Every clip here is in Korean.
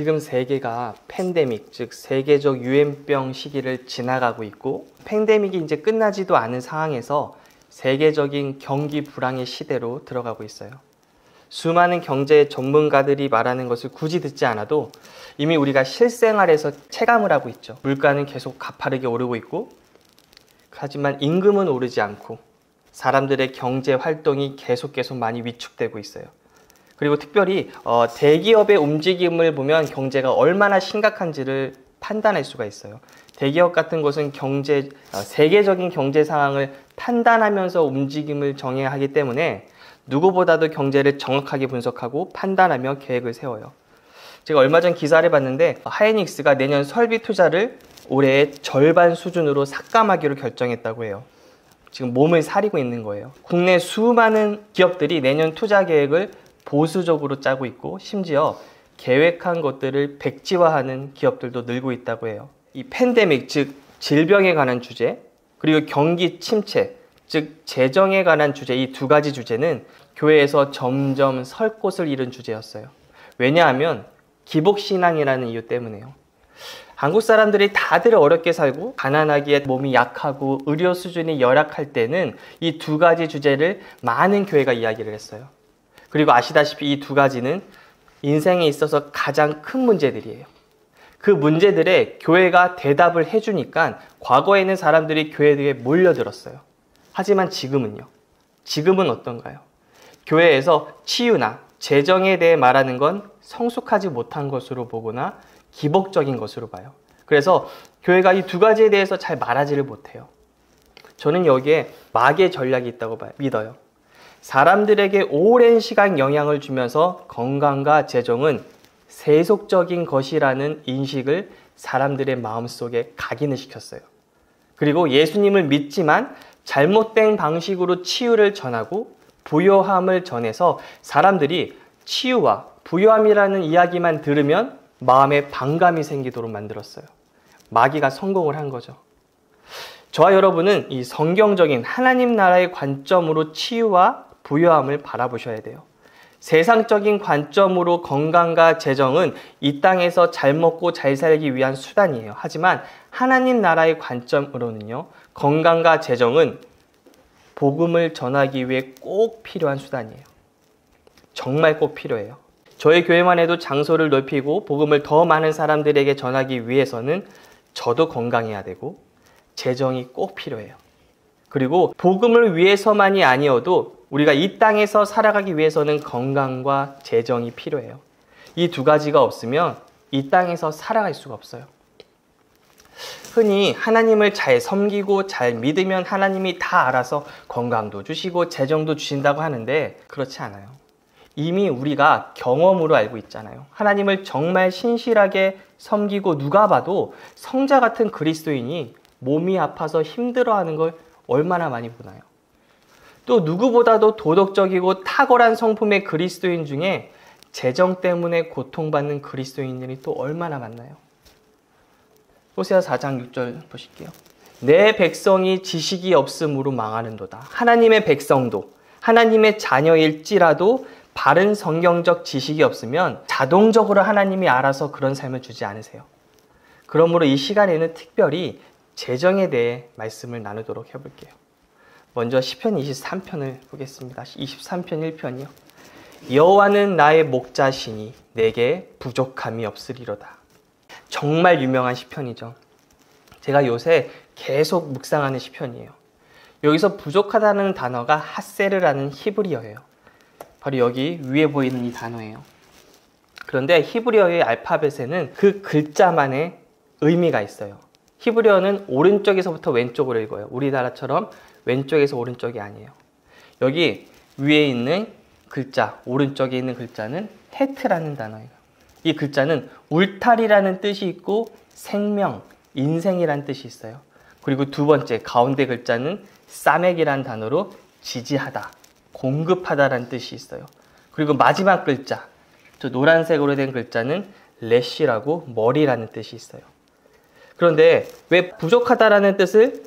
지금 세계가 팬데믹, 즉 세계적 유행병 시기를 지나가고 있고, 팬데믹이 이제 끝나지도 않은 상황에서 세계적인 경기 불황의 시대로 들어가고 있어요. 수많은 경제 전문가들이 말하는 것을 굳이 듣지 않아도 이미 우리가 실생활에서 체감을 하고 있죠. 물가는 계속 가파르게 오르고 있고, 하지만 임금은 오르지 않고 사람들의 경제 활동이 계속 많이 위축되고 있어요. 그리고 특별히 대기업의 움직임을 보면 경제가 얼마나 심각한지를 판단할 수가 있어요. 대기업 같은 곳은 세계적인 경제 상황을 판단하면서 움직임을 정해야 하기 때문에 누구보다도 경제를 정확하게 분석하고 판단하며 계획을 세워요. 제가 얼마 전 기사를 봤는데 하이닉스가 내년 설비 투자를 올해의 절반 수준으로 삭감하기로 결정했다고 해요. 지금 몸을 사리고 있는 거예요. 국내 수많은 기업들이 내년 투자 계획을 보수적으로 짜고 있고, 심지어 계획한 것들을 백지화하는 기업들도 늘고 있다고 해요. 이 팬데믹, 즉 질병에 관한 주제, 그리고 경기 침체, 즉 재정에 관한 주제, 이 두 가지 주제는 교회에서 점점 설 곳을 잃은 주제였어요. 왜냐하면 기복신앙이라는 이유 때문에요. 한국 사람들이 다들 어렵게 살고 가난하기에 몸이 약하고 의료 수준이 열악할 때는 이 두 가지 주제를 많은 교회가 이야기를 했어요. 그리고 아시다시피 이 두 가지는 인생에 있어서 가장 큰 문제들이에요. 그 문제들에 교회가 대답을 해주니까 과거에는 사람들이 교회에 몰려들었어요. 하지만 지금은요? 지금은 어떤가요? 교회에서 치유나 재정에 대해 말하는 건 성숙하지 못한 것으로 보거나 기복적인 것으로 봐요. 그래서 교회가 이 두 가지에 대해서 잘 말하지를 못해요. 저는 여기에 마귀의 전략이 있다고 믿어요. 사람들에게 오랜 시간 영향을 주면서 건강과 재정은 세속적인 것이라는 인식을 사람들의 마음속에 각인을 시켰어요. 그리고 예수님을 믿지만 잘못된 방식으로 치유를 전하고 부요함을 전해서 사람들이 치유와 부요함이라는 이야기만 들으면 마음에 반감이 생기도록 만들었어요. 마귀가 성공을 한 거죠. 저와 여러분은 이 성경적인 하나님 나라의 관점으로 치유와 부요함을 바라보셔야 돼요. 세상적인 관점으로 건강과 재정은 이 땅에서 잘 먹고 잘 살기 위한 수단이에요. 하지만 하나님 나라의 관점으로는요, 건강과 재정은 복음을 전하기 위해 꼭 필요한 수단이에요. 정말 꼭 필요해요. 저희 교회만 해도 장소를 넓히고 복음을 더 많은 사람들에게 전하기 위해서는 저도 건강해야 되고 재정이 꼭 필요해요. 그리고 복음을 위해서만이 아니어도 우리가 이 땅에서 살아가기 위해서는 건강과 재정이 필요해요. 이 두 가지가 없으면 이 땅에서 살아갈 수가 없어요. 흔히 하나님을 잘 섬기고 잘 믿으면 하나님이 다 알아서 건강도 주시고 재정도 주신다고 하는데 그렇지 않아요. 이미 우리가 경험으로 알고 있잖아요. 하나님을 정말 신실하게 섬기고 누가 봐도 성자 같은 그리스도인이 몸이 아파서 힘들어하는 걸 얼마나 많이 보나요? 또 누구보다도 도덕적이고 탁월한 성품의 그리스도인 중에 재정 때문에 고통받는 그리스도인들이 또 얼마나 많나요? 호세아 4장 6절 보실게요. 내 백성이 지식이 없음으로 망하는도다. 하나님의 백성도 하나님의 자녀일지라도 바른 성경적 지식이 없으면 자동적으로 하나님이 알아서 그런 삶을 주지 않으세요. 그러므로 이 시간에는 특별히 재정에 대해 말씀을 나누도록 해볼게요. 먼저 시편 23편을 보겠습니다. 23편 1편이요. 여호와는 나의 목자시니 내게 부족함이 없으리로다. 정말 유명한 시편이죠. 제가 요새 계속 묵상하는 시편이에요. 여기서 부족하다는 단어가 하세르라는 히브리어예요. 바로 여기 위에 보이는 이 단어예요. 그런데 히브리어의 알파벳에는 그 글자만의 의미가 있어요. 히브리어는 오른쪽에서부터 왼쪽으로 읽어요. 우리나라처럼 왼쪽에서 오른쪽이 아니에요. 여기 위에 있는 글자, 오른쪽에 있는 글자는 헤트라는 단어예요. 이 글자는 울타리라는 뜻이 있고 생명, 인생이라는 뜻이 있어요. 그리고 두 번째 가운데 글자는 사맥이라는 단어로 지지하다, 공급하다라는 뜻이 있어요. 그리고 마지막 글자, 저 노란색으로 된 글자는 레시라고 머리라는 뜻이 있어요. 그런데 왜 부족하다라는 뜻을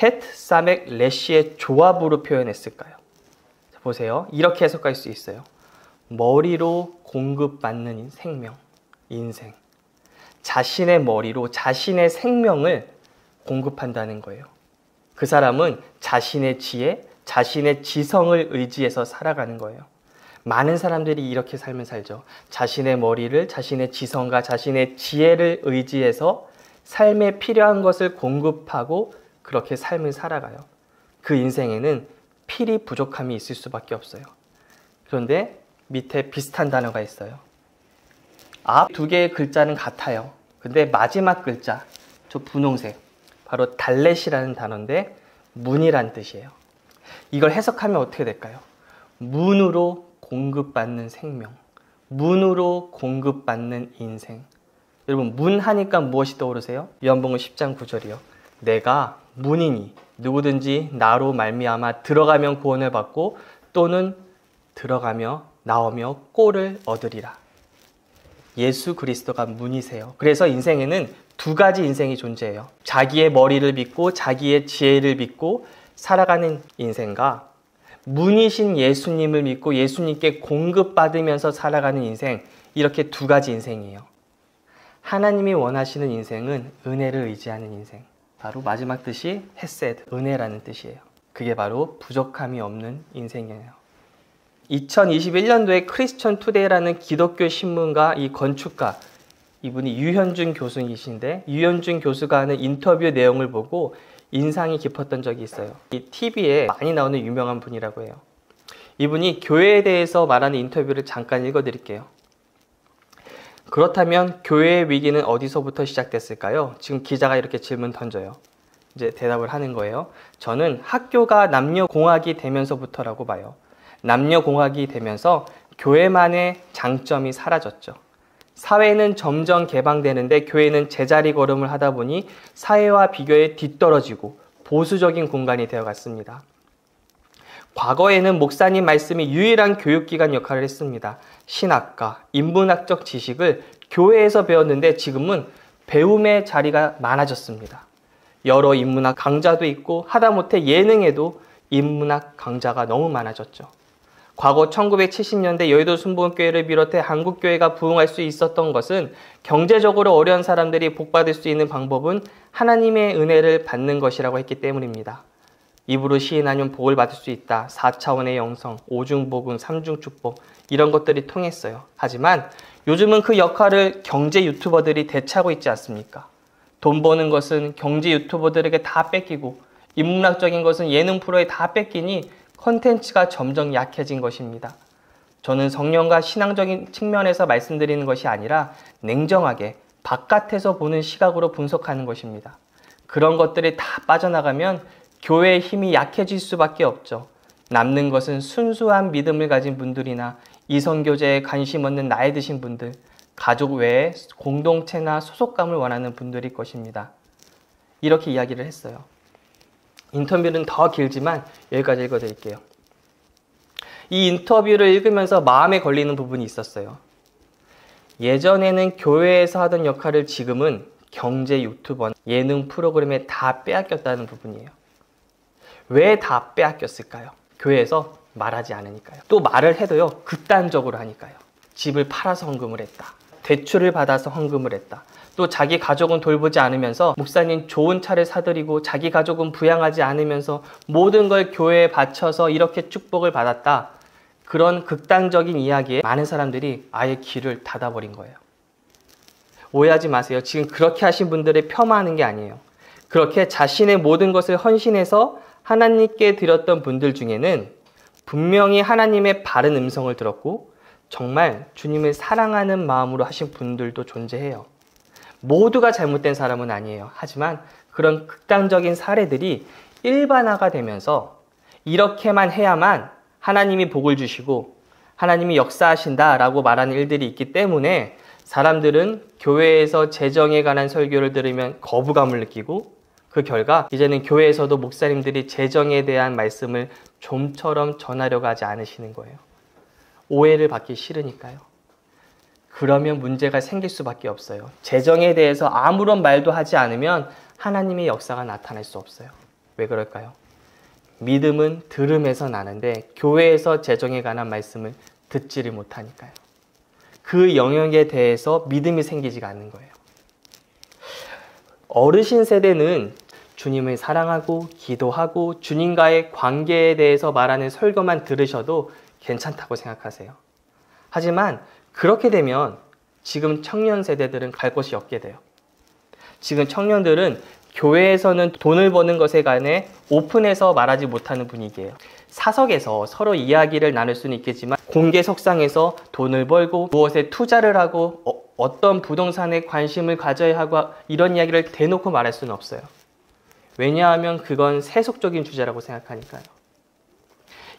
헤트, 사맥, 레시의 조합으로 표현했을까요? 자, 보세요. 이렇게 해석할 수 있어요. 머리로 공급받는 생명. 인생. 자신의 머리로 자신의 생명을 공급한다는 거예요. 그 사람은 자신의 지혜, 자신의 지성을 의지해서 살아가는 거예요. 많은 사람들이 이렇게 삶을 살죠. 자신의 머리를, 자신의 지성과 자신의 지혜를 의지해서 삶에 필요한 것을 공급하고 그렇게 삶을 살아가요. 그 인생에는 필히 부족함이 있을 수밖에 없어요. 그런데 밑에 비슷한 단어가 있어요. 앞 두 개의 글자는 같아요. 근데 마지막 글자, 저 분홍색, 바로 달렛이라는 단어인데 문이란 뜻이에요. 이걸 해석하면 어떻게 될까요? 문으로 공급받는 생명, 문으로 공급받는 인생. 여러분, 문 하니까 무엇이 떠오르세요? 요한복음 10장 9절이요. 내가 문이니 누구든지 나로 말미암아 들어가면 구원을 받고 또는 들어가며 나오며 꼴을 얻으리라. 예수 그리스도가 문이세요. 그래서 인생에는 두 가지 인생이 존재해요. 자기의 머리를 믿고 자기의 지혜를 믿고 살아가는 인생과 문이신 예수님을 믿고 예수님께 공급받으면서 살아가는 인생, 이렇게 두 가지 인생이에요. 하나님이 원하시는 인생은 은혜를 의지하는 인생. 바로 마지막 뜻이 헤세드, 은혜라는 뜻이에요. 그게 바로 부족함이 없는 인생이에요. 2021년도에 크리스천 투데이라는 기독교 신문과 이 건축가, 이분이 유현준 교수이신데 유현준 교수가 하는 인터뷰 내용을 보고 인상이 깊었던 적이 있어요. 이 TV에 많이 나오는 유명한 분이라고 해요. 이분이 교회에 대해서 말하는 인터뷰를 잠깐 읽어드릴게요. 그렇다면 교회의 위기는 어디서부터 시작됐을까요? 지금 기자가 이렇게 질문 던져요. 이제 대답을 하는 거예요. 저는 학교가 남녀공학이 되면서부터라고 봐요. 남녀공학이 되면서 교회만의 장점이 사라졌죠. 사회는 점점 개방되는데 교회는 제자리 걸음을 하다 보니 사회와 비교해 뒤떨어지고 보수적인 공간이 되어갔습니다. 과거에는 목사님 말씀이 유일한 교육기관 역할을 했습니다. 신학과, 인문학적 지식을 교회에서 배웠는데 지금은 배움의 자리가 많아졌습니다. 여러 인문학 강좌도 있고 하다못해 예능에도 인문학 강좌가 너무 많아졌죠. 과거 1970년대 여의도 순복음교회를 비롯해 한국교회가 부흥할 수 있었던 것은 경제적으로 어려운 사람들이 복받을 수 있는 방법은 하나님의 은혜를 받는 것이라고 했기 때문입니다. 입으로 시인하면 복을 받을 수 있다. 4차원의 영성, 5중복음, 3중축복 이런 것들이 통했어요. 하지만 요즘은 그 역할을 경제 유튜버들이 대체하고 있지 않습니까? 돈 버는 것은 경제 유튜버들에게 다 뺏기고 인문학적인 것은 예능 프로에 다 뺏기니 콘텐츠가 점점 약해진 것입니다. 저는 성령과 신앙적인 측면에서 말씀드리는 것이 아니라 냉정하게 바깥에서 보는 시각으로 분석하는 것입니다. 그런 것들이 다 빠져나가면 교회의 힘이 약해질 수밖에 없죠. 남는 것은 순수한 믿음을 가진 분들이나 이성교제에 관심 없는 나이 드신 분들, 가족 외에 공동체나 소속감을 원하는 분들일 것입니다. 이렇게 이야기를 했어요. 인터뷰는 더 길지만 여기까지 읽어드릴게요. 이 인터뷰를 읽으면서 마음에 걸리는 부분이 있었어요. 예전에는 교회에서 하던 역할을 지금은 경제 유튜버, 예능 프로그램에 다 빼앗겼다는 부분이에요. 왜 다 빼앗겼을까요? 교회에서 말하지 않으니까요. 또 말을 해도요, 극단적으로 하니까요. 집을 팔아서 헌금을 했다. 대출을 받아서 헌금을 했다. 또 자기 가족은 돌보지 않으면서 목사님 좋은 차를 사드리고 자기 가족은 부양하지 않으면서 모든 걸 교회에 바쳐서 이렇게 축복을 받았다. 그런 극단적인 이야기에 많은 사람들이 아예 귀를 닫아버린 거예요. 오해하지 마세요. 지금 그렇게 하신 분들을 폄하하는 게 아니에요. 그렇게 자신의 모든 것을 헌신해서 하나님께 드렸던 분들 중에는 분명히 하나님의 바른 음성을 들었고 정말 주님을 사랑하는 마음으로 하신 분들도 존재해요. 모두가 잘못된 사람은 아니에요. 하지만 그런 극단적인 사례들이 일반화가 되면서 이렇게만 해야만 하나님이 복을 주시고 하나님이 역사하신다라고 말하는 일들이 있기 때문에 사람들은 교회에서 재정에 관한 설교를 들으면 거부감을 느끼고 그 결과 이제는 교회에서도 목사님들이 재정에 대한 말씀을 좀처럼 전하려고 하지 않으시는 거예요. 오해를 받기 싫으니까요. 그러면 문제가 생길 수밖에 없어요. 재정에 대해서 아무런 말도 하지 않으면 하나님의 역사가 나타날 수 없어요. 왜 그럴까요? 믿음은 들음에서 나는데 교회에서 재정에 관한 말씀을 듣지를 못하니까요. 그 그 영역에 대해서 믿음이 생기지가 않는 거예요. 어르신 세대는 주님을 사랑하고 기도하고 주님과의 관계에 대해서 말하는 설교만 들으셔도 괜찮다고 생각하세요. 하지만 그렇게 되면 지금 청년 세대들은 갈 곳이 없게 돼요. 지금 청년들은 교회에서는 돈을 버는 것에 관해 오픈해서 말하지 못하는 분위기예요. 사석에서 서로 이야기를 나눌 수는 있겠지만 공개석상에서 돈을 벌고 무엇에 투자를 하고 어떤 부동산에 관심을 가져야 하고 이런 이야기를 대놓고 말할 수는 없어요. 왜냐하면 그건 세속적인 주제라고 생각하니까요.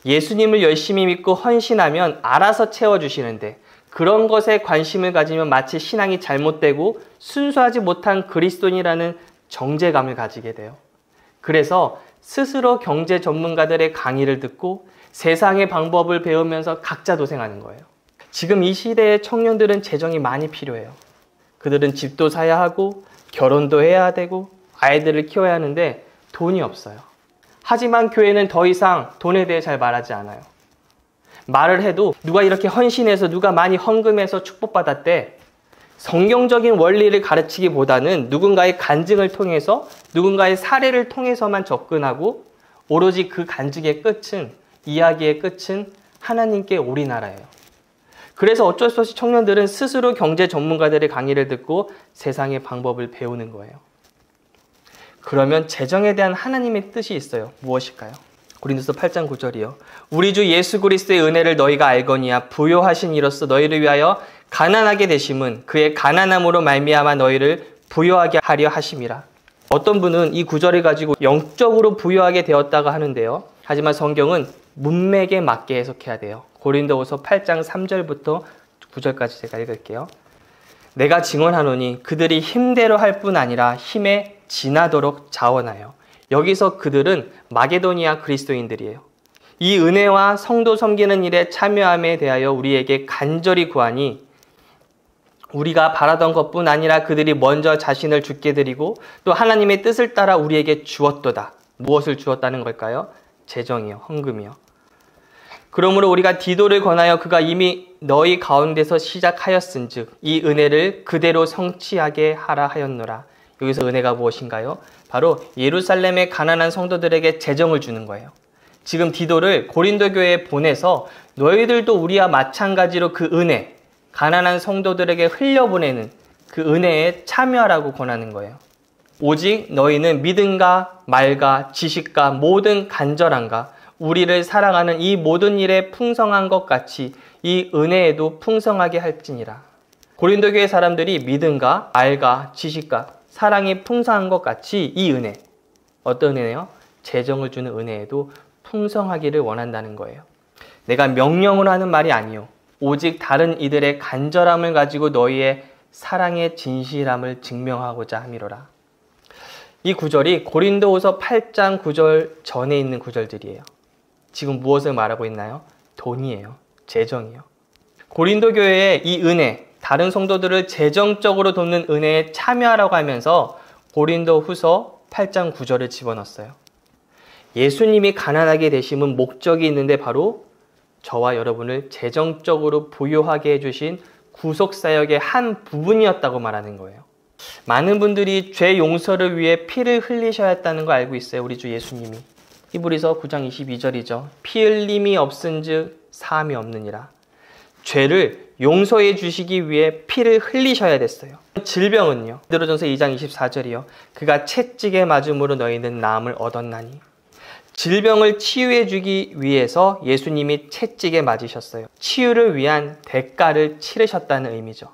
예수님을 열심히 믿고 헌신하면 알아서 채워주시는데 그런 것에 관심을 가지면 마치 신앙이 잘못되고 순수하지 못한 그리스도인이라는 정죄감을 가지게 돼요. 그래서 스스로 경제 전문가들의 강의를 듣고 세상의 방법을 배우면서 각자 도생하는 거예요. 지금 이 시대의 청년들은 재정이 많이 필요해요. 그들은 집도 사야 하고 결혼도 해야 되고 아이들을 키워야 하는데 돈이 없어요. 하지만 교회는 더 이상 돈에 대해 잘 말하지 않아요. 말을 해도 누가 이렇게 헌신해서 누가 많이 헌금해서 축복받았대. 성경적인 원리를 가르치기보다는 누군가의 간증을 통해서 누군가의 사례를 통해서만 접근하고 오로지 그 간증의 끝은 이야기의 끝은 하나님께 올인하라예요. 그래서 어쩔 수 없이 청년들은 스스로 경제 전문가들의 강의를 듣고 세상의 방법을 배우는 거예요. 그러면 재정에 대한 하나님의 뜻이 있어요. 무엇일까요? 고린도서 8장 9절이요. 우리 주 예수 그리스도의 은혜를 너희가 알거니와 부요하신 이로써 너희를 위하여 가난하게 되심은 그의 가난함으로 말미암아 너희를 부요하게 하려 하심이라. 어떤 분은 이 구절을 가지고 영적으로 부요하게 되었다고 하는데요. 하지만 성경은 문맥에 맞게 해석해야 돼요. 고린도후서 8장 3절부터 9절까지 제가 읽을게요. 내가 증언하노니 그들이 힘대로 할 뿐 아니라 힘에 지나도록 자원하여. 여기서 그들은 마게도니아 그리스도인들이에요. 이 은혜와 성도 섬기는 일에 참여함에 대하여 우리에게 간절히 구하니 우리가 바라던 것뿐 아니라 그들이 먼저 자신을 주께 드리고 또 하나님의 뜻을 따라 우리에게 주었도다. 무엇을 주었다는 걸까요? 재정이요, 헌금이요. 그러므로 우리가 디도를 권하여 그가 이미 너희 가운데서 시작하였은즉 이 은혜를 그대로 성취하게 하라 하였노라. 여기서 은혜가 무엇인가요? 바로 예루살렘의 가난한 성도들에게 재정을 주는 거예요. 지금 디도를 고린도 교회에 보내서 너희들도 우리와 마찬가지로 그 은혜, 가난한 성도들에게 흘려보내는 그 은혜에 참여하라고 권하는 거예요. 오직 너희는 믿음과 말과 지식과 모든 간절함과 우리를 사랑하는 이 모든 일에 풍성한 것 같이 이 은혜에도 풍성하게 할지니라. 고린도 교회 사람들이 믿음과 말과 지식과 사랑이 풍성한 것 같이 이 은혜, 어떤 은혜요? 재정을 주는 은혜에도 풍성하기를 원한다는 거예요. 내가 명령으로 하는 말이 아니요. 오직 다른 이들의 간절함을 가지고 너희의 사랑의 진실함을 증명하고자 함이로라. 이 구절이 고린도후서 8장 9절 전에 있는 구절들이에요. 지금 무엇을 말하고 있나요? 돈이에요. 재정이요. 고린도 교회의 이 은혜, 다른 성도들을 재정적으로 돕는 은혜에 참여하라고 하면서 고린도후서 8장 9절을 집어넣었어요. 예수님이 가난하게 되심은 목적이 있는데 바로 저와 여러분을 재정적으로 부유하게 해주신 구속사역의 한 부분이었다고 말하는 거예요. 많은 분들이 죄 용서를 위해 피를 흘리셔야 했다는 거 알고 있어요. 우리 주 예수님이. 히브리서 9장 22절이죠. 피 흘림이 없은즉 사함이 없느니라. 죄를 용서해 주시기 위해 피를 흘리셔야 됐어요. 질병은요. 베드로전서 2장 24절이요. 그가 채찍에 맞음으로 너희는 나음을 얻었나니. 질병을 치유해 주기 위해서 예수님이 채찍에 맞으셨어요. 치유를 위한 대가를 치르셨다는 의미죠.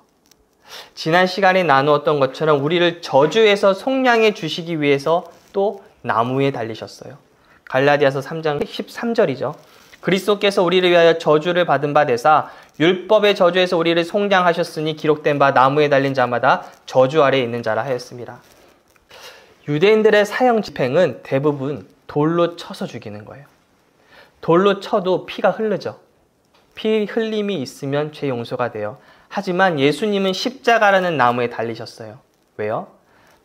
지난 시간에 나누었던 것처럼 우리를 저주에서 속량해 주시기 위해서 또 나무에 달리셨어요. 갈라디아서 3장 13절이죠. 그리스도께서 우리를 위하여 저주를 받은 바 되사 율법의 저주에서 우리를 속량하셨으니 기록된 바 나무에 달린 자마다 저주 아래에 있는 자라 하였습니다. 유대인들의 사형 집행은 대부분 돌로 쳐서 죽이는 거예요. 돌로 쳐도 피가 흐르죠. 피 흘림이 있으면 죄 용서가 돼요. 하지만 예수님은 십자가라는 나무에 달리셨어요. 왜요?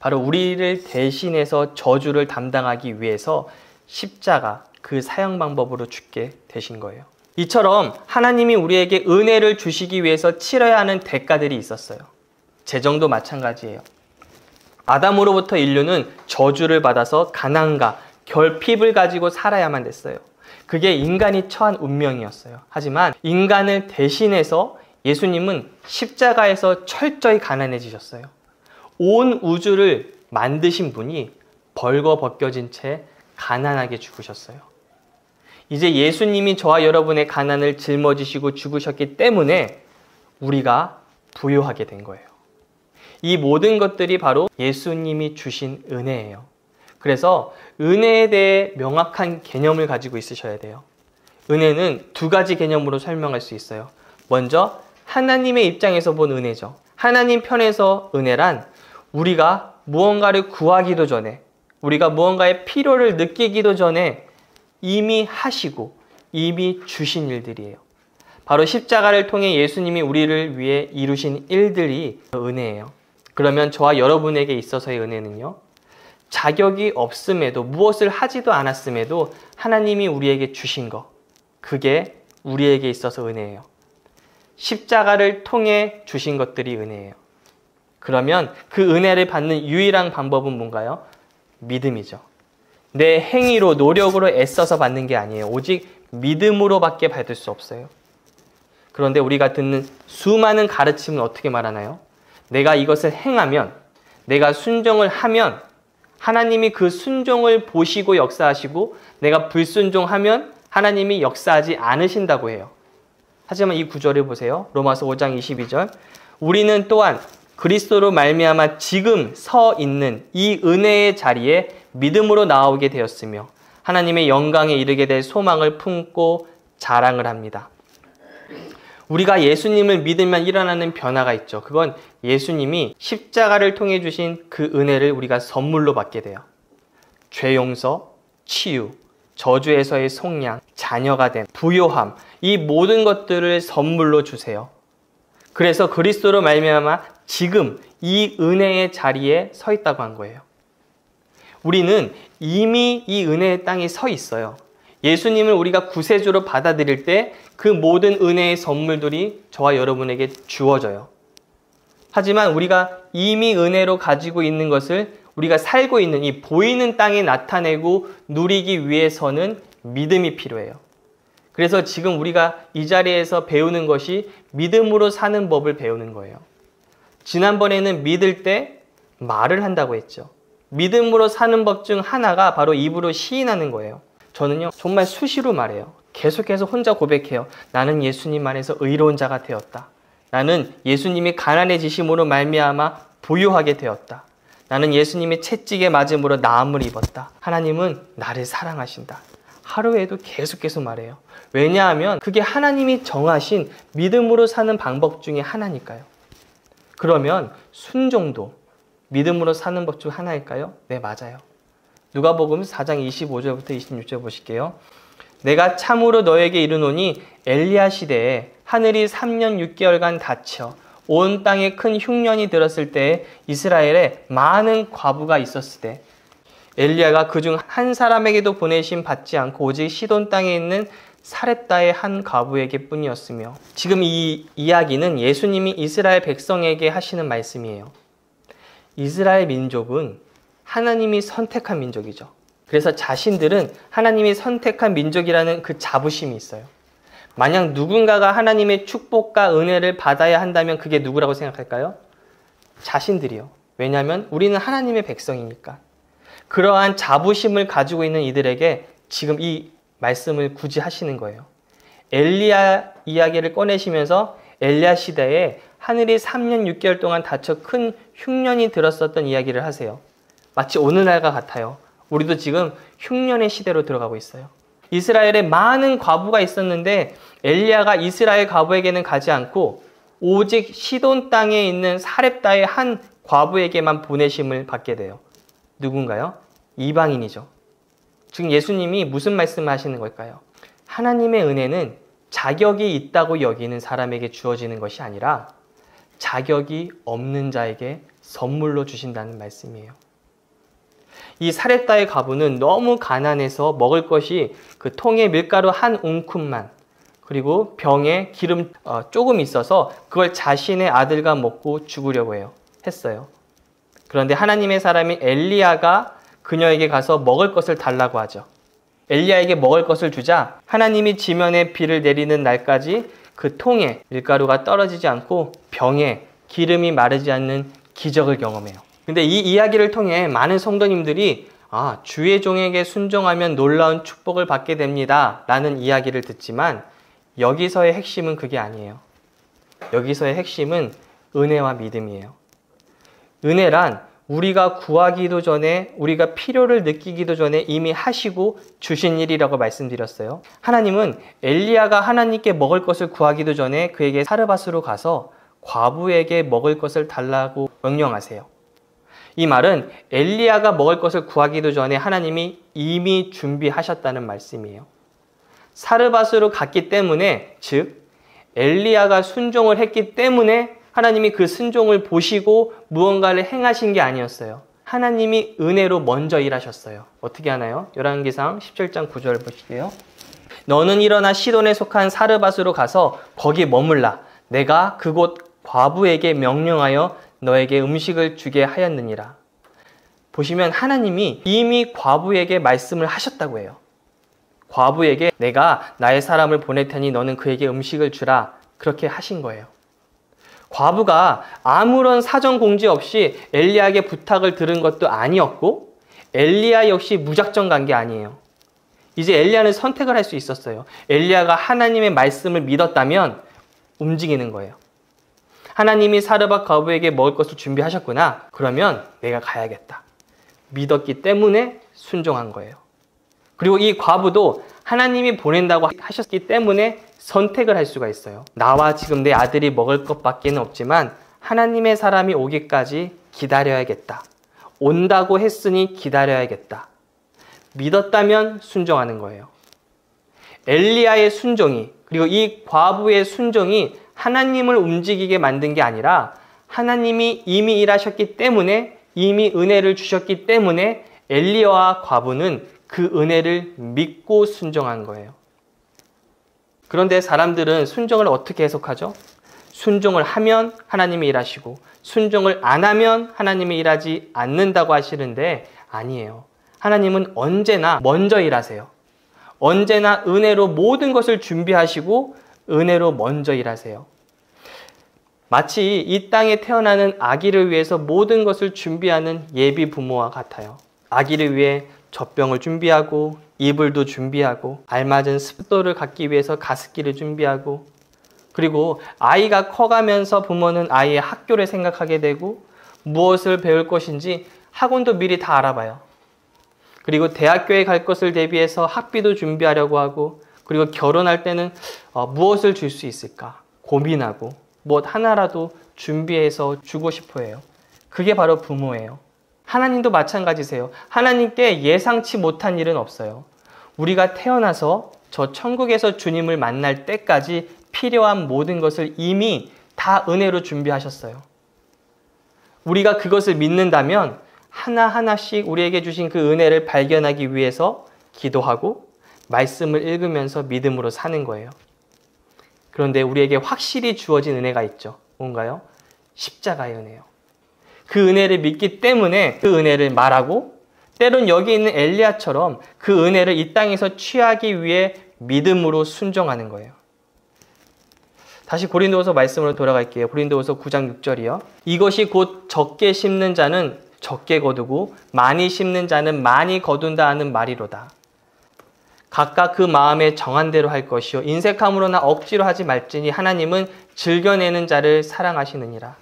바로 우리를 대신해서 저주를 담당하기 위해서 십자가, 그 사형 방법으로 죽게 되신 거예요. 이처럼 하나님이 우리에게 은혜를 주시기 위해서 치러야 하는 대가들이 있었어요. 재정도 마찬가지예요. 아담으로부터 인류는 저주를 받아서 가난과 결핍을 가지고 살아야만 됐어요. 그게 인간이 처한 운명이었어요. 하지만 인간을 대신해서 예수님은 십자가에서 철저히 가난해지셨어요. 온 우주를 만드신 분이 벌거벗겨진 채 가난하게 죽으셨어요. 이제 예수님이 저와 여러분의 가난을 짊어지시고 죽으셨기 때문에 우리가 부유하게 된 거예요. 이 모든 것들이 바로 예수님이 주신 은혜예요. 그래서 은혜에 대해 명확한 개념을 가지고 있으셔야 돼요. 은혜는 두 가지 개념으로 설명할 수 있어요. 먼저 하나님의 입장에서 본 은혜죠. 하나님 편에서 은혜란 우리가 무언가를 구하기도 전에, 우리가 무언가의 필요를 느끼기도 전에 이미 하시고 이미 주신 일들이에요. 바로 십자가를 통해 예수님이 우리를 위해 이루신 일들이 은혜예요. 그러면 저와 여러분에게 있어서의 은혜는요, 자격이 없음에도, 무엇을 하지도 않았음에도 하나님이 우리에게 주신 것, 그게 우리에게 있어서 은혜예요. 십자가를 통해 주신 것들이 은혜예요. 그러면 그 은혜를 받는 유일한 방법은 뭔가요? 믿음이죠. 내 행위로, 노력으로 애써서 받는 게 아니에요. 오직 믿음으로밖에 받을 수 없어요. 그런데 우리가 듣는 수많은 가르침은 어떻게 말하나요? 내가 이것을 행하면, 내가 순종을 하면 하나님이 그 순종을 보시고 역사하시고, 내가 불순종하면 하나님이 역사하지 않으신다고 해요. 하지만 이 구절을 보세요. 로마서 5장 22절. 우리는 또한 그리스도로 말미암아 지금 서 있는 이 은혜의 자리에 믿음으로 나오게 되었으며 하나님의 영광에 이르게 될 소망을 품고 자랑을 합니다. 우리가 예수님을 믿으면 일어나는 변화가 있죠. 그건 예수님이 십자가를 통해 주신 그 은혜를 우리가 선물로 받게 돼요. 죄 용서, 치유, 저주에서의 속량, 자녀가 됨, 부요함, 이 모든 것들을 선물로 주세요. 그래서 그리스도로 말미암아 지금 이 은혜의 자리에 서 있다고 한 거예요. 우리는 이미 이 은혜의 땅에 서 있어요. 예수님을 우리가 구세주로 받아들일 때 그 모든 은혜의 선물들이 저와 여러분에게 주어져요. 하지만 우리가 이미 은혜로 가지고 있는 것을 우리가 살고 있는 이 보이는 땅에 나타내고 누리기 위해서는 믿음이 필요해요. 그래서 지금 우리가 이 자리에서 배우는 것이 믿음으로 사는 법을 배우는 거예요. 지난번에는 믿을 때 말을 한다고 했죠. 믿음으로 사는 법 중 하나가 바로 입으로 시인하는 거예요. 저는요, 정말 수시로 말해요. 계속해서 혼자 고백해요. 나는 예수님 안에서 의로운 자가 되었다. 나는 예수님이 가난해지심으로 말미암아 부유하게 되었다. 나는 예수님의 채찍에 맞음으로 나음을 입었다. 하나님은 나를 사랑하신다. 하루에도 계속해서 말해요. 왜냐하면 그게 하나님이 정하신 믿음으로 사는 방법 중에 하나니까요. 그러면 순종도 믿음으로 사는 법 중 하나일까요? 네, 맞아요. 누가복음 4장 25절부터 26절 보실게요. 내가 참으로 너에게 이르노니 엘리야 시대에 하늘이 3년 6개월간 닫혀 온 땅에 큰 흉년이 들었을 때에 이스라엘에 많은 과부가 있었을 때 엘리야가 그중 한 사람에게도 보내심 받지 않고 오직 시돈 땅에 있는 사렙다의 한 과부에게 뿐이었으며, 지금 이 이야기는 예수님이 이스라엘 백성에게 하시는 말씀이에요. 이스라엘 민족은 하나님이 선택한 민족이죠. 그래서 자신들은 하나님이 선택한 민족이라는 그 자부심이 있어요. 만약 누군가가 하나님의 축복과 은혜를 받아야 한다면 그게 누구라고 생각할까요? 자신들이요. 왜냐하면 우리는 하나님의 백성이니까. 그러한 자부심을 가지고 있는 이들에게 지금 이 말씀을 굳이 하시는 거예요. 엘리야 이야기를 꺼내시면서 엘리야 시대에 하늘이 3년 6개월 동안 닫혀 큰 흉년이 들었었던 이야기를 하세요. 마치 오늘날과 같아요. 우리도 지금 흉년의 시대로 들어가고 있어요. 이스라엘에 많은 과부가 있었는데 엘리야가 이스라엘 과부에게는 가지 않고 오직 시돈 땅에 있는 사렙다의 한 과부에게만 보내심을 받게 돼요. 누군가요? 이방인이죠. 지금 예수님이 무슨 말씀을 하시는 걸까요? 하나님의 은혜는 자격이 있다고 여기는 사람에게 주어지는 것이 아니라 자격이 없는 자에게 선물로 주신다는 말씀이에요. 이 사렙다의 과부는 너무 가난해서 먹을 것이 그 통에 밀가루 한 움큼만, 그리고 병에 기름 조금 있어서 그걸 자신의 아들과 먹고 죽으려고 했어요. 그런데 하나님의 사람인 엘리야가 그녀에게 가서 먹을 것을 달라고 하죠. 엘리야에게 먹을 것을 주자 하나님이 지면에 비를 내리는 날까지 그 통에 밀가루가 떨어지지 않고 병에 기름이 마르지 않는 기적을 경험해요. 근데 이 이야기를 통해 많은 성도님들이 주의 종에게 순종하면 놀라운 축복을 받게 됩니다 라는 이야기를 듣지만 여기서의 핵심은 그게 아니에요. 여기서의 핵심은 은혜와 믿음이에요. 은혜란 우리가 구하기도 전에, 우리가 필요를 느끼기도 전에 이미 하시고 주신 일이라고 말씀드렸어요. 하나님은 엘리야가 하나님께 먹을 것을 구하기도 전에 그에게 사르밧으로 가서 과부에게 먹을 것을 달라고 명령하세요. 이 말은 엘리야가 먹을 것을 구하기도 전에 하나님이 이미 준비하셨다는 말씀이에요. 사르밧으로 갔기 때문에, 즉 엘리야가 순종을 했기 때문에 하나님이 그 순종을 보시고 무언가를 행하신 게 아니었어요. 하나님이 은혜로 먼저 일하셨어요. 어떻게 하나요? 열왕기상 17장 9절 보실게요. 너는 일어나 시돈에 속한 사르밧으로 가서 거기 머물라. 내가 그곳 과부에게 명령하여 너에게 음식을 주게 하였느니라. 보시면 하나님이 이미 과부에게 말씀을 하셨다고 해요. 과부에게 내가 나의 사람을 보낼 테니 너는 그에게 음식을 주라. 그렇게 하신 거예요. 과부가 아무런 사전 공지 없이 엘리야에게 부탁을 들은 것도 아니었고 엘리야 역시 무작정 간 게 아니에요. 이제 엘리야는 선택을 할 수 있었어요. 엘리야가 하나님의 말씀을 믿었다면 움직이는 거예요. 하나님이 사르밧 과부에게 먹을 것을 준비하셨구나. 그러면 내가 가야겠다. 믿었기 때문에 순종한 거예요. 그리고 이 과부도 하나님이 보낸다고 하셨기 때문에 선택을 할 수가 있어요. 나와 지금 내 아들이 먹을 것밖에 없지만 하나님의 사람이 오기까지 기다려야겠다. 온다고 했으니 기다려야겠다. 믿었다면 순종하는 거예요. 엘리야의 순종이, 그리고 이 과부의 순종이 하나님을 움직이게 만든 게 아니라 하나님이 이미 일하셨기 때문에, 이미 은혜를 주셨기 때문에 엘리야와 과부는 그 은혜를 믿고 순종한 거예요. 그런데 사람들은 순종을 어떻게 해석하죠? 순종을 하면 하나님이 일하시고 순종을 안 하면 하나님이 일하지 않는다고 하시는데 아니에요. 하나님은 언제나 먼저 일하세요. 언제나 은혜로 모든 것을 준비하시고 은혜로 먼저 일하세요. 마치 이 땅에 태어나는 아기를 위해서 모든 것을 준비하는 예비 부모와 같아요. 아기를 위해 젖병을 준비하고 이불도 준비하고 알맞은 습도를 갖기 위해서 가습기를 준비하고, 그리고 아이가 커가면서 부모는 아이의 학교를 생각하게 되고 무엇을 배울 것인지 학원도 미리 다 알아봐요. 그리고 대학교에 갈 것을 대비해서 학비도 준비하려고 하고, 그리고 결혼할 때는 무엇을 줄 수 있을까 고민하고 무엇 하나라도 준비해서 주고 싶어 해요. 그게 바로 부모예요. 하나님도 마찬가지세요. 하나님께 예상치 못한 일은 없어요. 우리가 태어나서 저 천국에서 주님을 만날 때까지 필요한 모든 것을 이미 다 은혜로 준비하셨어요. 우리가 그것을 믿는다면 하나하나씩 우리에게 주신 그 은혜를 발견하기 위해서 기도하고 말씀을 읽으면서 믿음으로 사는 거예요. 그런데 우리에게 확실히 주어진 은혜가 있죠. 뭔가요? 십자가의 은혜요. 그 은혜를 믿기 때문에 그 은혜를 말하고, 때론 여기 있는 엘리야처럼 그 은혜를 이 땅에서 취하기 위해 믿음으로 순종하는 거예요. 다시 고린도후서 말씀으로 돌아갈게요. 고린도후서 9장 6절이요. 이것이 곧 적게 심는 자는 적게 거두고 많이 심는 자는 많이 거둔다 하는 말이로다. 각각 그 마음에 정한 대로 할 것이요 인색함으로나 억지로 하지 말지니 하나님은 즐겨내는 자를 사랑하시느니라.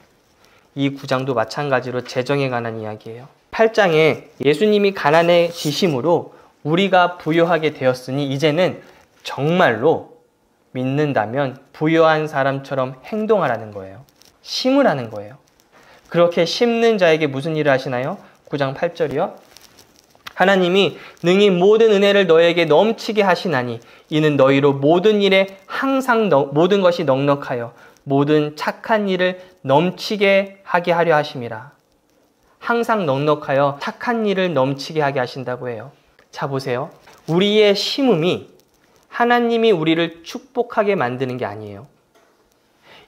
이 9장도 마찬가지로 재정에 관한 이야기예요. 8장에 예수님이 가난해지심으로 우리가 부유하게 되었으니 이제는 정말로 믿는다면 부유한 사람처럼 행동하라는 거예요. 심으라는 거예요. 그렇게 심는 자에게 무슨 일을 하시나요? 9장 8절이요. 하나님이 능히 모든 은혜를 너에게 넘치게 하시나니 이는 너희로 모든 일에 항상 모든 것이 넉넉하여 모든 착한 일을 넘치게 하게 하려 하심이라. 항상 넉넉하여 착한 일을 넘치게 하게 하신다고 해요. 자 보세요. 우리의 심음이 하나님이 우리를 축복하게 만드는 게 아니에요.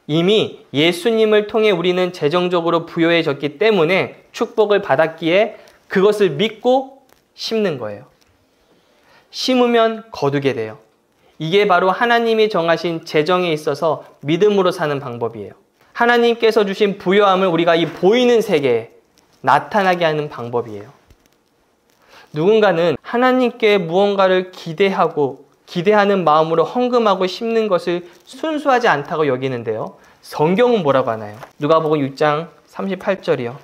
이미 예수님을 통해 우리는 재정적으로 부유해졌기 때문에 축복을 받았기에 그것을 믿고 심는 거예요. 심으면 거두게 돼요. 이게 바로 하나님이 정하신 재정에 있어서 믿음으로 사는 방법이에요. 하나님께서 주신 부유함을 우리가 이 보이는 세계에 나타나게 하는 방법이에요. 누군가는 하나님께 무언가를 기대하는 마음으로 헌금하고 심는 것을 순수하지 않다고 여기는데요. 성경은 뭐라고 하나요? 누가복음 6장 38절이요.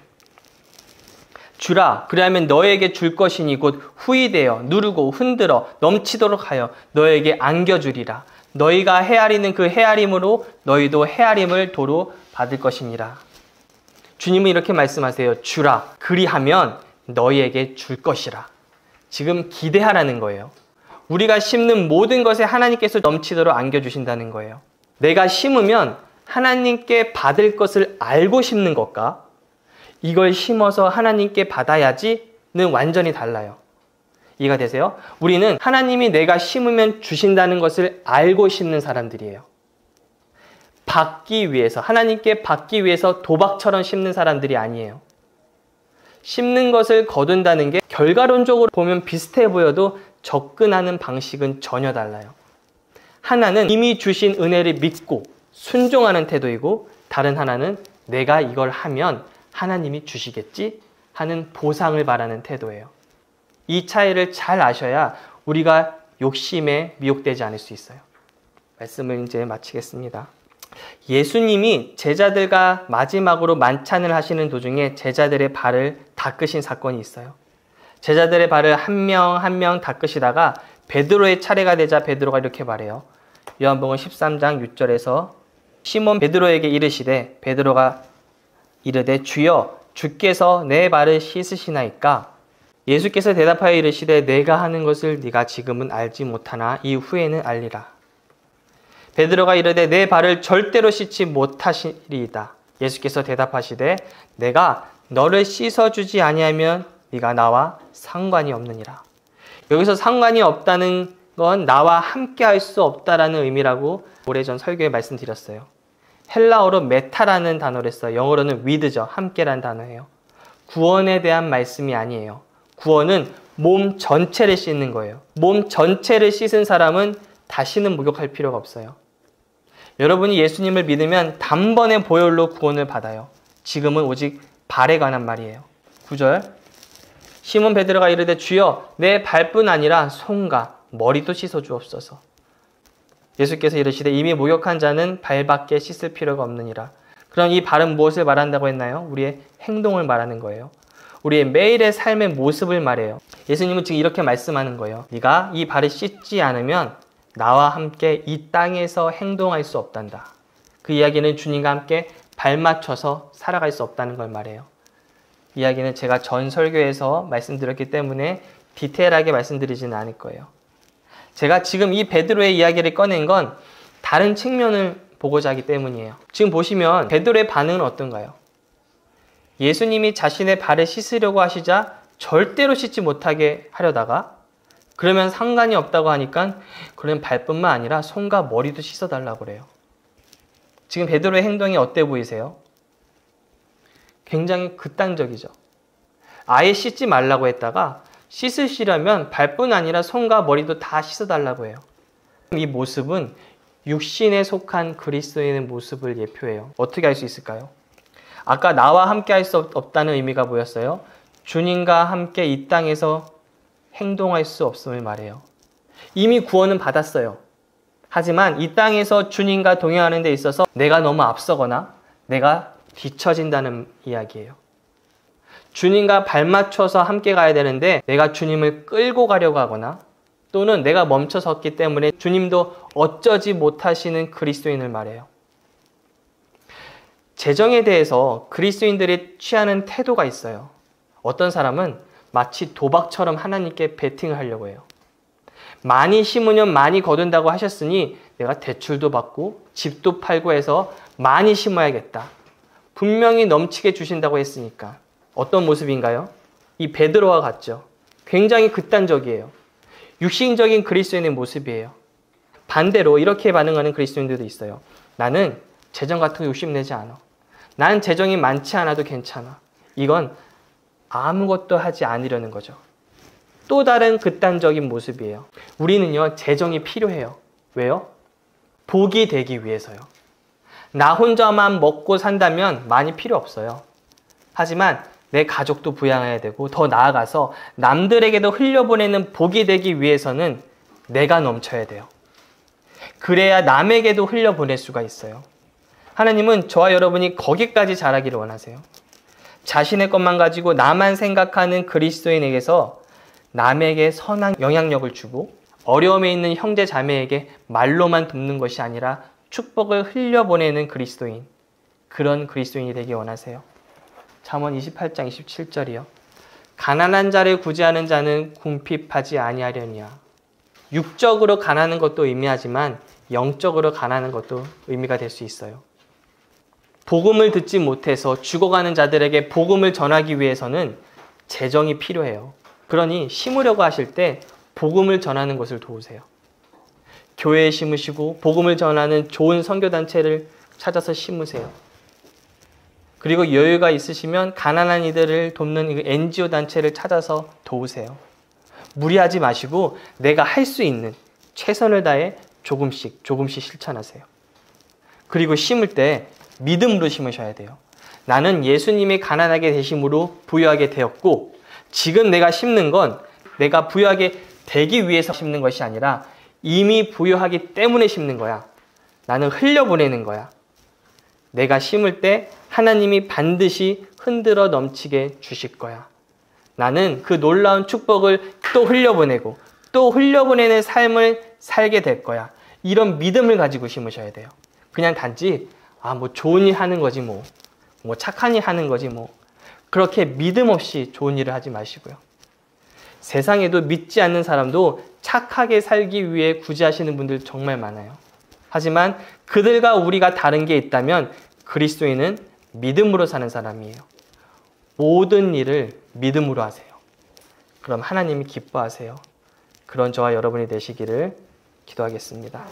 주라, 그리하면 너에게 줄 것이니 곧 후히되어 누르고 흔들어 넘치도록 하여 너에게 안겨주리라. 너희가 헤아리는 그 헤아림으로 너희도 헤아림을 도로 받을 것이니라. 주님은 이렇게 말씀하세요. 주라, 그리하면 너희에게 줄 것이라. 지금 기대하라는 거예요. 우리가 심는 모든 것에 하나님께서 넘치도록 안겨주신다는 거예요. 내가 심으면 하나님께 받을 것을 알고 심는 것과 이걸 심어서 하나님께 받아야지는 완전히 달라요. 이해가 되세요? 우리는 하나님이 내가 심으면 주신다는 것을 알고 심는 사람들이에요. 받기 위해서, 하나님께 받기 위해서 도박처럼 심는 사람들이 아니에요. 심는 것을 거둔다는 게 결과론적으로 보면 비슷해 보여도 접근하는 방식은 전혀 달라요. 하나는 이미 주신 은혜를 믿고 순종하는 태도이고, 다른 하나는 내가 이걸 하면 하나님이 주시겠지 하는 보상을 바라는 태도예요. 이 차이를 잘 아셔야 우리가 욕심에 미혹되지 않을 수 있어요. 말씀을 이제 마치겠습니다. 예수님이 제자들과 마지막으로 만찬을 하시는 도중에 제자들의 발을 닦으신 사건이 있어요. 제자들의 발을 한 명 한 명 닦으시다가 베드로의 차례가 되자 베드로가 이렇게 말해요. 요한복음 13장 6절에서 시몬 베드로에게 이르시되 베드로가 이르되 주여 주께서 내 발을 씻으시나이까? 예수께서 대답하여 이르시되 내가 하는 것을 네가 지금은 알지 못하나 이후에는 알리라. 베드로가 이르되 내 발을 절대로 씻지 못하시리이다. 예수께서 대답하시되 내가 너를 씻어주지 아니하면 네가 나와 상관이 없느니라. 여기서 상관이 없다는 건 나와 함께 할 수 없다라는 의미라고 오래전 설교에 말씀드렸어요. 헬라어로 메타라는 단어를 써요. 영어로는 with죠. 함께란 단어예요. 구원에 대한 말씀이 아니에요. 구원은 몸 전체를 씻는 거예요. 몸 전체를 씻은 사람은 다시는 목욕할 필요가 없어요. 여러분이 예수님을 믿으면 단번에 보혈로 구원을 받아요. 지금은 오직 발에 관한 말이에요. 9절 시몬 베드로가 이르되 주여 내 발뿐 아니라 손과 머리도 씻어 주옵소서. 예수께서 이르시되 이미 목욕한 자는 발밖에 씻을 필요가 없느니라. 그럼 이 발은 무엇을 말한다고 했나요? 우리의 행동을 말하는 거예요. 우리의 매일의 삶의 모습을 말해요. 예수님은 지금 이렇게 말씀하는 거예요. 네가 이 발을 씻지 않으면 나와 함께 이 땅에서 행동할 수 없단다. 그 이야기는 주님과 함께 발 맞춰서 살아갈 수 없다는 걸 말해요. 이야기는 제가 전 설교에서 말씀드렸기 때문에 디테일하게 말씀드리지는 않을 거예요. 제가 지금 이 베드로의 이야기를 꺼낸 건 다른 측면을 보고자 하기 때문이에요. 지금 보시면 베드로의 반응은 어떤가요? 예수님이 자신의 발을 씻으려고 하시자 절대로 씻지 못하게 하려다가 그러면 상관이 없다고 하니까 그러면 발뿐만 아니라 손과 머리도 씻어달라고 그래요. 지금 베드로의 행동이 어때 보이세요? 굉장히 극단적이죠. 아예 씻지 말라고 했다가 씻으시려면 발뿐 아니라 손과 머리도 다 씻어달라고 해요. 이 모습은 육신에 속한 그리스도인의 모습을 예표해요. 어떻게 할 수 있을까요? 아까 나와 함께 할 수 없다는 의미가 뭐였어요? 주님과 함께 이 땅에서 행동할 수 없음을 말해요. 이미 구원은 받았어요. 하지만 이 땅에서 주님과 동행하는 데 있어서 내가 너무 앞서거나 내가 뒤처진다는 이야기예요. 주님과 발맞춰서 함께 가야 되는데 내가 주님을 끌고 가려고 하거나 또는 내가 멈춰섰기 때문에 주님도 어쩌지 못하시는 그리스도인을 말해요. 재정에 대해서 그리스도인들이 취하는 태도가 있어요. 어떤 사람은 마치 도박처럼 하나님께 베팅을 하려고 해요. 많이 심으면 많이 거둔다고 하셨으니 내가 대출도 받고 집도 팔고 해서 많이 심어야겠다. 분명히 넘치게 주신다고 했으니까. 어떤 모습인가요? 이 베드로와 같죠. 굉장히 극단적이에요. 육신적인 그리스도인의 모습이에요. 반대로 이렇게 반응하는 그리스도인들도 있어요. 나는 재정 같은 거 욕심내지 않아. 난 재정이 많지 않아도 괜찮아. 이건 아무것도 하지 않으려는 거죠. 또 다른 극단적인 모습이에요. 우리는요, 재정이 필요해요. 왜요? 복이 되기 위해서요. 나 혼자만 먹고 산다면 많이 필요 없어요. 하지만 내 가족도 부양해야 되고 더 나아가서 남들에게도 흘려보내는 복이 되기 위해서는 내가 넘쳐야 돼요. 그래야 남에게도 흘려보낼 수가 있어요. 하나님은 저와 여러분이 거기까지 자라기를 원하세요. 자신의 것만 가지고 나만 생각하는 그리스도인에게서 남에게 선한 영향력을 주고 어려움에 있는 형제 자매에게 말로만 돕는 것이 아니라 축복을 흘려보내는 그리스도인, 그런 그리스도인이 되기 원하세요. 잠언 28장 27절이요. 가난한 자를 구제하는 자는 궁핍하지 아니하려니와. 육적으로 가난한 것도 의미하지만 영적으로 가난한 것도 의미가 될 수 있어요. 복음을 듣지 못해서 죽어가는 자들에게 복음을 전하기 위해서는 재정이 필요해요. 그러니 심으려고 하실 때 복음을 전하는 것을 도우세요. 교회에 심으시고 복음을 전하는 좋은 선교단체를 찾아서 심으세요. 그리고 여유가 있으시면 가난한 이들을 돕는 NGO 단체를 찾아서 도우세요. 무리하지 마시고 내가 할 수 있는 최선을 다해 조금씩 실천하세요. 그리고 심을 때 믿음으로 심으셔야 돼요. 나는 예수님이 가난하게 되심으로 부유하게 되었고 지금 내가 심는 건 내가 부유하게 되기 위해서 심는 것이 아니라 이미 부유하기 때문에 심는 거야. 나는 흘려보내는 거야. 내가 심을 때 하나님이 반드시 흔들어 넘치게 주실 거야. 나는 그 놀라운 축복을 또 흘려보내고 또 흘려보내는 삶을 살게 될 거야. 이런 믿음을 가지고 심으셔야 돼요. 그냥 단지 뭐 좋은 일 하는 거지 뭐 착한 일 하는 거지 뭐 그렇게 믿음 없이 좋은 일을 하지 마시고요. 세상에도 믿지 않는 사람도 착하게 살기 위해 구제하시는 분들 정말 많아요. 하지만 그들과 우리가 다른 게 있다면 그리스도인은 믿음으로 사는 사람이에요. 모든 일을 믿음으로 하세요. 그럼 하나님이 기뻐하세요. 그런 저와 여러분이 되시기를 기도하겠습니다.